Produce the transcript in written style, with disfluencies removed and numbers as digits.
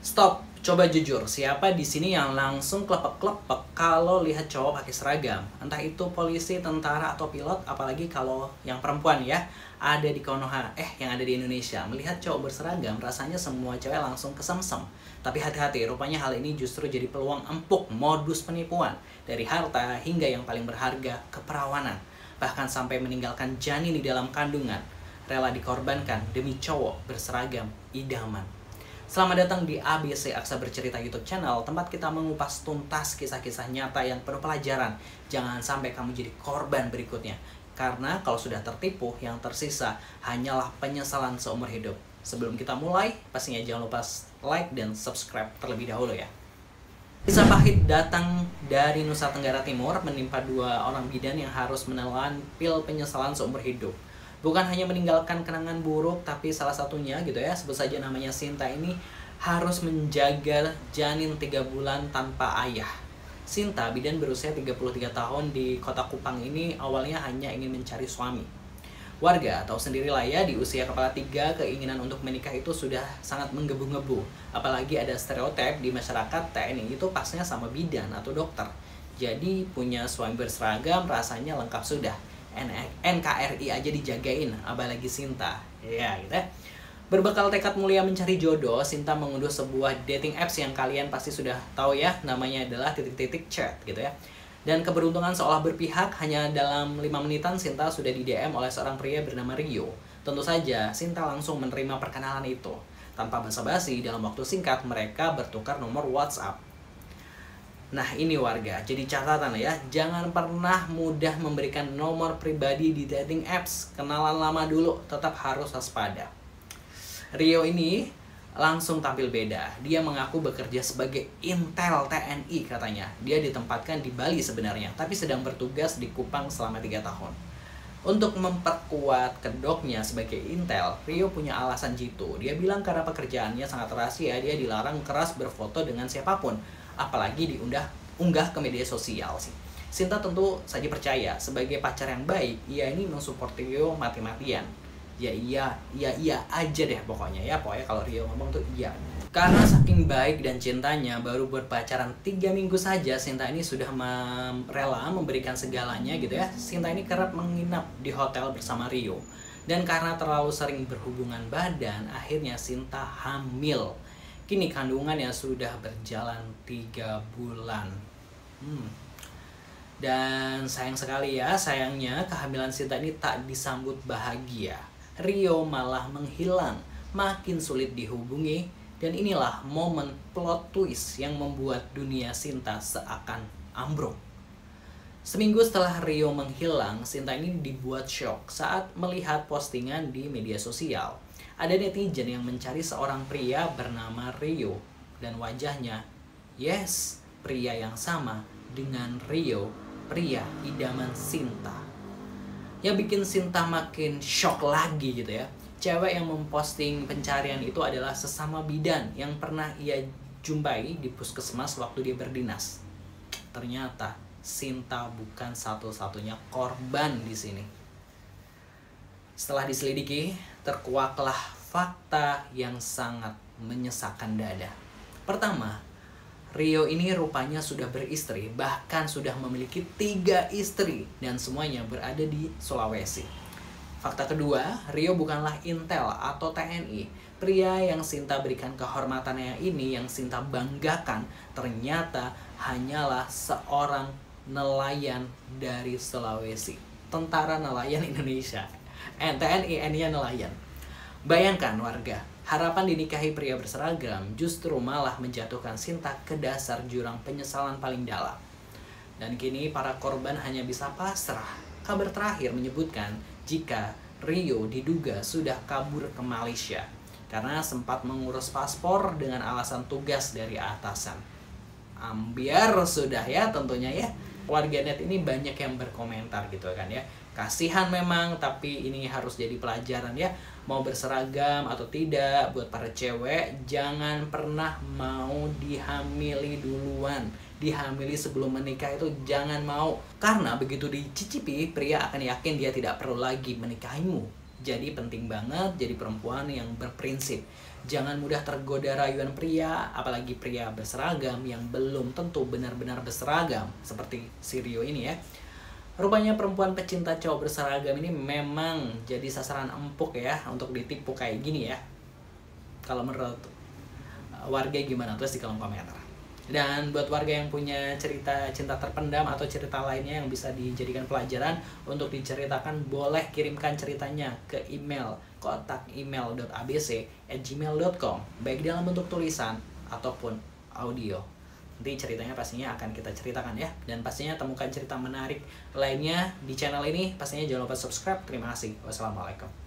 Stop, coba jujur, siapa di sini yang langsung klepek-klepek kalau lihat cowok pakai seragam? Entah itu polisi, tentara, atau pilot, apalagi kalau yang perempuan ya, ada di Konoha, yang ada di Indonesia. Melihat cowok berseragam, rasanya semua cewek langsung kesemsem. Tapi hati-hati, rupanya hal ini justru jadi peluang empuk modus penipuan. Dari harta hingga yang paling berharga, keperawanan. Bahkan sampai meninggalkan janin di dalam kandungan. Rela dikorbankan demi cowok berseragam idaman. Selamat datang di ABC Aksa Bercerita YouTube channel, tempat kita mengupas tuntas kisah-kisah nyata yang penuh pelajaran. Jangan sampai kamu jadi korban berikutnya. Karena kalau sudah tertipu, yang tersisa hanyalah penyesalan seumur hidup. Sebelum kita mulai, pastinya jangan lupa like dan subscribe terlebih dahulu ya. Kisah pahit datang dari Nusa Tenggara Timur menimpa dua orang bidan yang harus menelan pil penyesalan seumur hidup. Bukan hanya meninggalkan kenangan buruk, tapi salah satunya gitu ya, sebut saja namanya Sinta ini harus menjaga janin 3 bulan tanpa ayah. Sinta, bidan berusia 33 tahun di kota Kupang ini awalnya hanya ingin mencari suami. Warga tahu sendirilah ya, di usia kepala 3 keinginan untuk menikah itu sudah sangat menggebu-gebu. Apalagi ada stereotip di masyarakat TNI itu pasnya sama bidan atau dokter. Jadi punya suami berseragam rasanya lengkap sudah. NKRI aja dijagain, apalagi Sinta. Ya, gitu ya. Berbekal tekad mulia mencari jodoh, Sinta mengunduh sebuah dating apps yang kalian pasti sudah tahu ya, namanya adalah titik-titik chat gitu ya. Dan keberuntungan seolah berpihak, hanya dalam 5 menitan Sinta sudah di DM oleh seorang pria bernama Rio. Tentu saja, Sinta langsung menerima perkenalan itu. Tanpa basa-basi, dalam waktu singkat mereka bertukar nomor WhatsApp. Nah ini warga, jadi catatan ya, jangan pernah mudah memberikan nomor pribadi di dating apps. Kenalan lama dulu, tetap harus waspada. Rio ini langsung tampil beda. Dia mengaku bekerja sebagai Intel TNI katanya. Dia ditempatkan di Bali sebenarnya, tapi sedang bertugas di Kupang selama 3 tahun. Untuk memperkuat kedoknya sebagai Intel, Rio punya alasan jitu. Dia bilang karena pekerjaannya sangat rahasia, dia dilarang keras berfoto dengan siapapun. Apalagi unggah ke media sosial sih. Sinta tentu saja percaya sebagai pacar yang baik, ia ini mensupport Rio mati-matian. Ya iya aja deh pokoknya ya. Pokoknya kalau Rio ngomong tuh iya. Karena saking baik dan cintanya, baru berpacaran 3 minggu saja Sinta ini sudah rela memberikan segalanya gitu ya. Sinta ini kerap menginap di hotel bersama Rio. Dan karena terlalu sering berhubungan badan, akhirnya Sinta hamil. Kini kandungannya sudah berjalan 3 bulan. Dan sayang sekali ya, sayangnya kehamilan Sinta ini tak disambut bahagia. Rio malah menghilang, makin sulit dihubungi. Dan inilah momen plot twist yang membuat dunia Sinta seakan ambruk. Seminggu setelah Rio menghilang, Sinta ini dibuat shock saat melihat postingan di media sosial. Ada netizen yang mencari seorang pria bernama Rio, dan wajahnya, yes, pria yang sama dengan Rio, pria idaman Sinta. Yang bikin Sinta makin shock lagi gitu ya. Cewek yang memposting pencarian itu adalah sesama bidan yang pernah ia jumpai di puskesmas waktu dia berdinas. Ternyata Sinta bukan satu-satunya korban di sini. Setelah diselidiki, terkuaklah fakta yang sangat menyesakkan dada. Pertama, Rio ini rupanya sudah beristri, bahkan sudah memiliki 3 istri, dan semuanya berada di Sulawesi. Fakta kedua, Rio bukanlah Intel atau TNI. Pria yang Sinta berikan kehormatannya ini, yang Sinta banggakan, ternyata hanyalah seorang nelayan dari Sulawesi. Tentara Nelayan Indonesia. TNI, NIA nelayan. Bayangkan warga, harapan dinikahi pria berseragam justru malah menjatuhkan Sinta ke dasar jurang penyesalan paling dalam. Dan kini para korban hanya bisa pasrah. Kabar terakhir menyebutkan jika Rio diduga sudah kabur ke Malaysia karena sempat mengurus paspor dengan alasan tugas dari atasan. Ambiar sudah ya tentunya ya. Warganet ini banyak yang berkomentar gitu kan ya. Kasihan memang, tapi ini harus jadi pelajaran ya. Mau berseragam atau tidak, buat para cewek jangan pernah mau dihamili duluan. Dihamili sebelum menikah itu jangan mau. Karena begitu dicicipi, pria akan yakin dia tidak perlu lagi menikahimu. Jadi penting banget jadi perempuan yang berprinsip. Jangan mudah tergoda rayuan pria, apalagi pria berseragam yang belum tentu benar-benar berseragam seperti si Rio ini ya. Rupanya perempuan pecinta cowok berseragam ini memang jadi sasaran empuk ya untuk ditipu kayak gini ya. Kalau menurut warga gimana? Tulis di kolom komentar. Dan buat warga yang punya cerita cinta terpendam atau cerita lainnya yang bisa dijadikan pelajaran untuk diceritakan, boleh kirimkan ceritanya ke email kotakemail.abc@gmail.com, baik dalam bentuk tulisan ataupun audio. Nanti ceritanya pastinya akan kita ceritakan ya. Dan pastinya temukan cerita menarik lainnya di channel ini. Pastinya jangan lupa subscribe. Terima kasih. Wassalamualaikum.